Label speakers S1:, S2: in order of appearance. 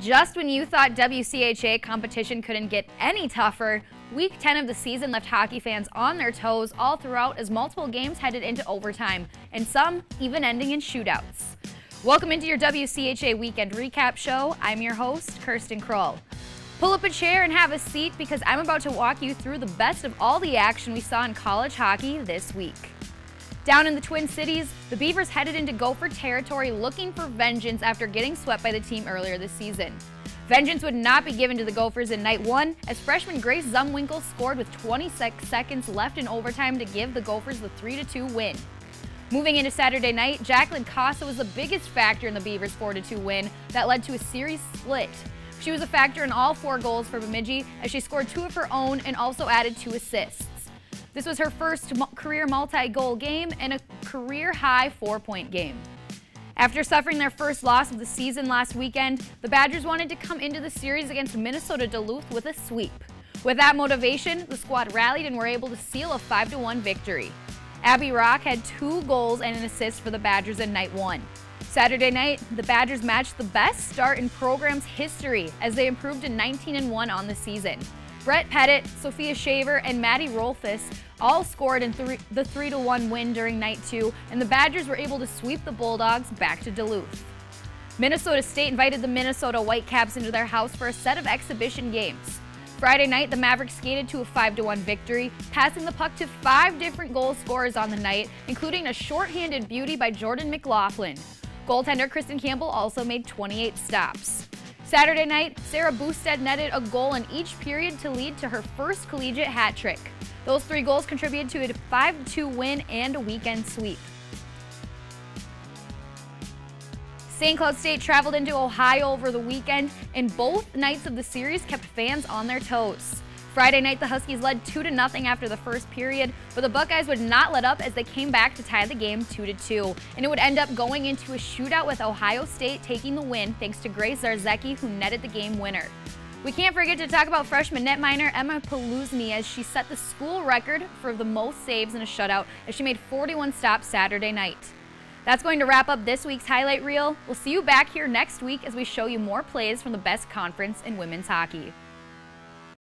S1: Just when you thought WCHA competition couldn't get any tougher, Week 10 of the season left hockey fans on their toes all throughout as multiple games headed into overtime, and some even ending in shootouts. Welcome into your WCHA Weekend Recap Show. I'm your host, Kirsten Krull. Pull up a chair and have a seat because I'm about to walk you through the best of all the action we saw in college hockey this week. Down in the Twin Cities, the Beavers headed into Gopher territory looking for vengeance after getting swept by the team earlier this season. Vengeance would not be given to the Gophers in night one as freshman Grace Zumwinkle scored with 26 seconds left in overtime to give the Gophers the 3-2 win. Moving into Saturday night, Jacqueline Costa was the biggest factor in the Beavers' 4-2 win that led to a series split. She was a factor in all 4 goals for Bemidji as she scored 2 of her own and also added 2 assists. This was her first career multi-goal game and a career-high 4-point game. After suffering their first loss of the season last weekend, the Badgers wanted to come into the series against Minnesota Duluth with a sweep. With that motivation, the squad rallied and were able to seal a 5-1 victory. Abby Rock had 2 goals and an assist for the Badgers in night one. Saturday night, the Badgers matched the best start in program's history as they improved to 19-1 on the season. Brett Pettit, Sophia Shaver, and Maddie Rolfus all scored in the 3-1 win during night 2, and the Badgers were able to sweep the Bulldogs back to Duluth. Minnesota State invited the Minnesota Whitecaps into their house for a set of exhibition games. Friday night, the Mavericks skated to a 5-1 victory, passing the puck to 5 different goal scorers on the night, including a shorthanded beauty by Jordan McLaughlin. Goaltender Kristen Campbell also made 28 stops. Saturday night, Sarah Boosted netted a goal in each period to lead to her first collegiate hat trick. Those 3 goals contributed to a 5-2 win and a weekend sweep. St. Cloud State traveled into Ohio over the weekend, and both nights of the series kept fans on their toes. Friday night, the Huskies led 2-0 after the first period, but the Buckeyes would not let up as they came back to tie the game 2-2, and it would end up going into a shootout with Ohio State taking the win thanks to Grace Zarzecki, who netted the game winner. We can't forget to talk about freshman netminer Emma Paluzny as she set the school record for the most saves in a shutout as she made 41 stops Saturday night. That's going to wrap up this week's highlight reel. We'll see you back here next week as we show you more plays from the best conference in women's hockey.